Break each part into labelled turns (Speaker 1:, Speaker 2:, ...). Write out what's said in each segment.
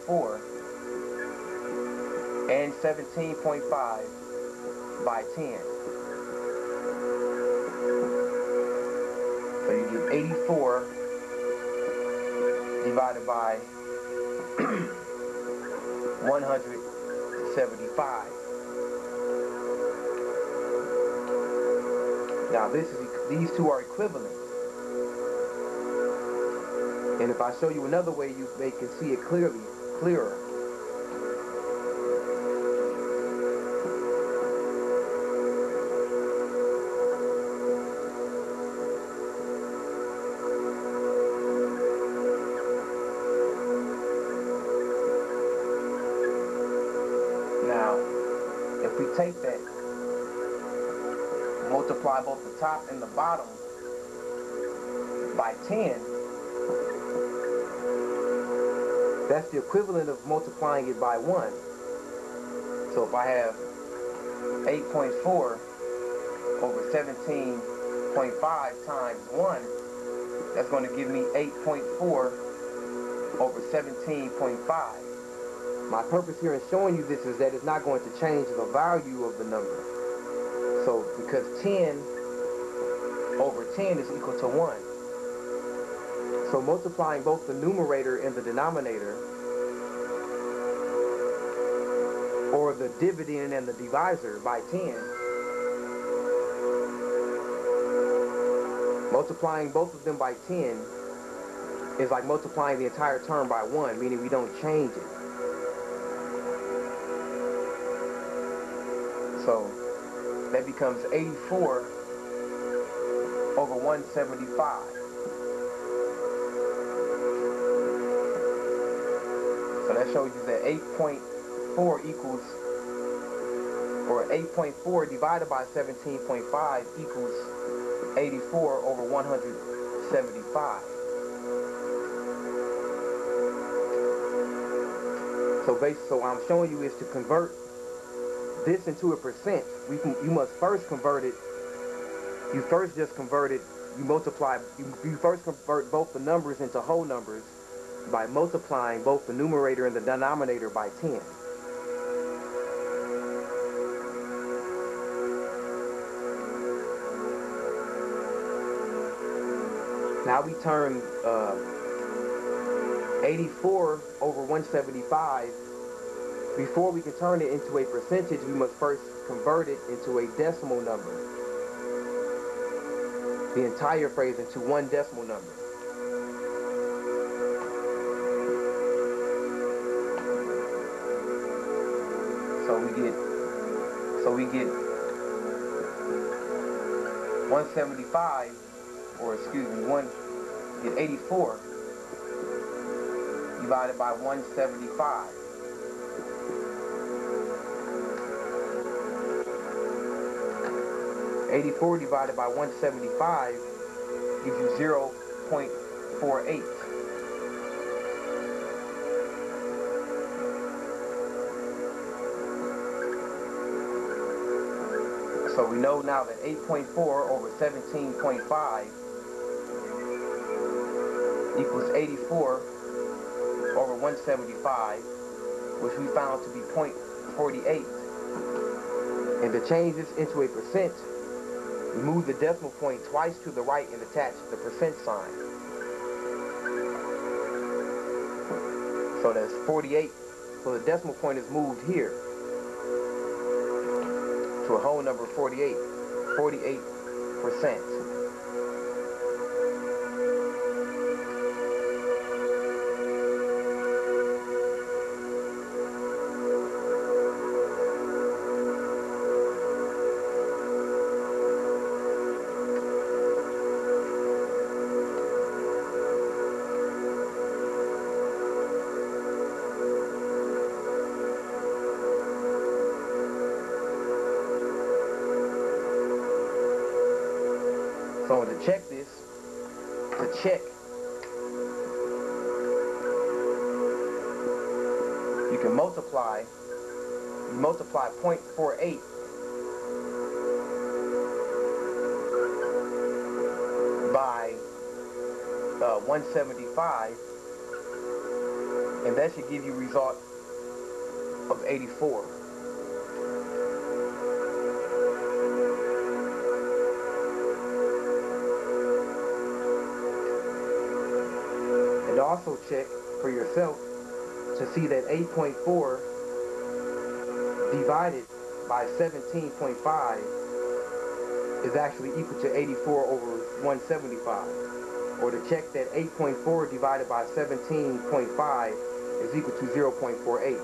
Speaker 1: 8.4 and 17.5 by 10. So you get 84 divided by 175. Now these two are equivalent. And if I show you another way, you can see it clearer. Now, if we take that, multiply both the top and the bottom by 10, that's the equivalent of multiplying it by 1. So if I have 8.4 over 17.5 times 1, that's going to give me 8.4 over 17.5. My purpose here in showing you this is that it's not going to change the value of the number. So because 10 over 10 is equal to 1. So multiplying both the numerator and the denominator, or the dividend and the divisor by 10, multiplying both of them by 10 is like multiplying the entire term by 1, meaning we don't change it. So that becomes 84 over 175. So that shows you that 8.4 equals, or 8.4 divided by 17.5 equals 84 over 175. So what I'm showing you is to convert this into a percent. You must first convert it. You first just convert it. You first convert both the numbers into whole numbers by multiplying both the numerator and the denominator by 10. Now we turn 84 over 175. Before we can turn it into a percentage, we must first convert it into a decimal number. The entire phrase into one decimal number. So we get 175, or excuse me, get 84 divided by 175. $84 divided by 175 gives you 0.48. So we know now that 8.4 over 17.5 equals 84 over 175, which we found to be 0.48. And to change this into a percent, we move the decimal point twice to the right and attach the percent sign. So that's 48. So the decimal point is moved here to a whole number 48. 48%. So to check this, you can multiply 0.48 by 175, And that should give you a result of 84. And also check for yourself to see that 8.4 divided by 17.5 is actually equal to 84 over 175. Or to check that 8.4 divided by 17.5 is equal to 0.48.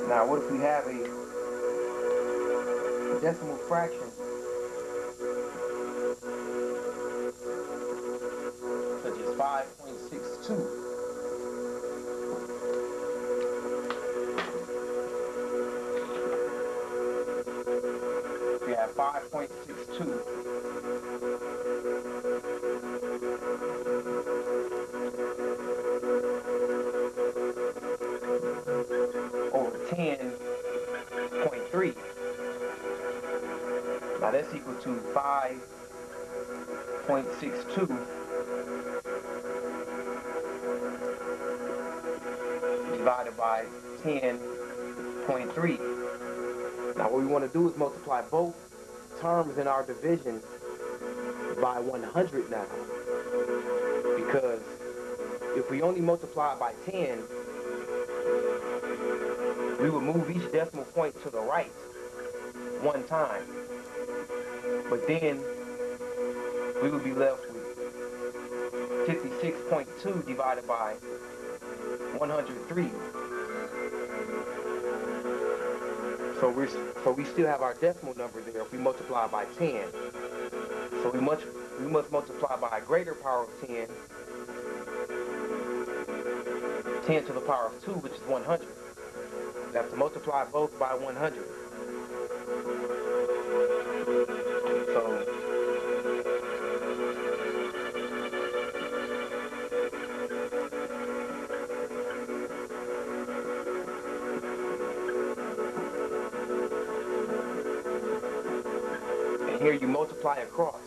Speaker 1: Now, what if we have a decimal fraction such as 5.62? We have 5.62 over 10.3. Now that's equal to 5.62 divided by 10.3. Now what we want to do is multiply both terms in our division by 100 now. Because if we only multiply by 10, we would move each decimal point to the right one time. But then we would be left with 56.2 divided by 103. So we still have our decimal number there if we multiply by 10. So we must multiply by a greater power of 10, 10 to the power of 2, which is 100. We have to multiply both by 100. So and here you multiply across.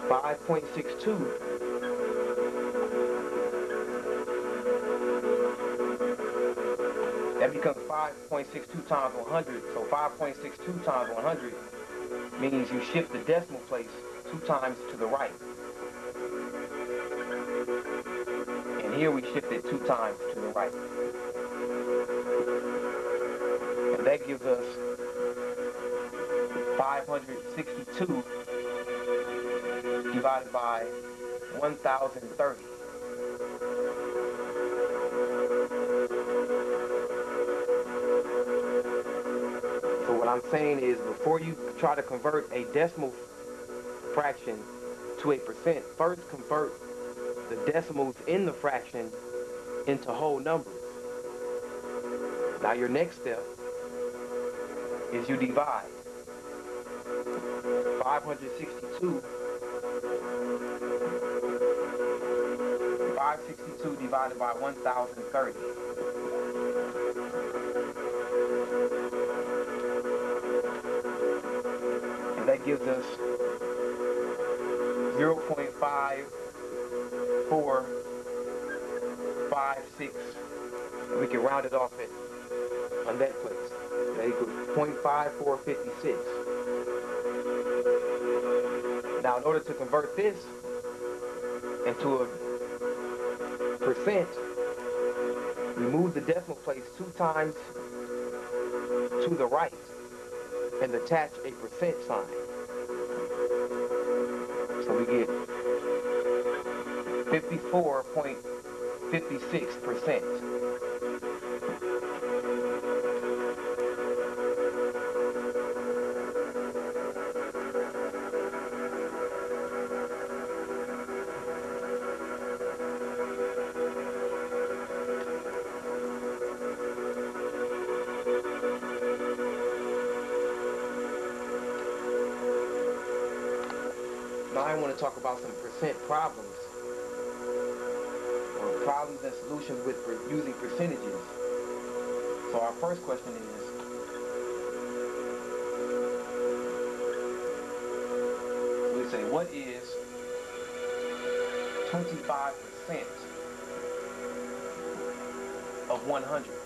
Speaker 1: 5.62 that becomes 5.62 times 100. So 5.62 times 100 means you shift the decimal place 2 times to the right. And here we shift it 2 times to the right. And that gives us 562 divided by 1030. So what I'm saying is, before you try to convert a decimal fraction to a percent, first convert the decimals in the fraction into whole numbers. Now your next step is you divide 562 divided by 1030. And that gives us 0.5456. We can round it off on that place. That equals 0.5456. Now, in order to convert this into a percent, we move the decimal place 2 times to the right and attach a percent sign. So we get 54.56%. Now I might want to talk about some percent problems, or problems and solutions with using percentages. So our first question is, we say, what is 25% of 100?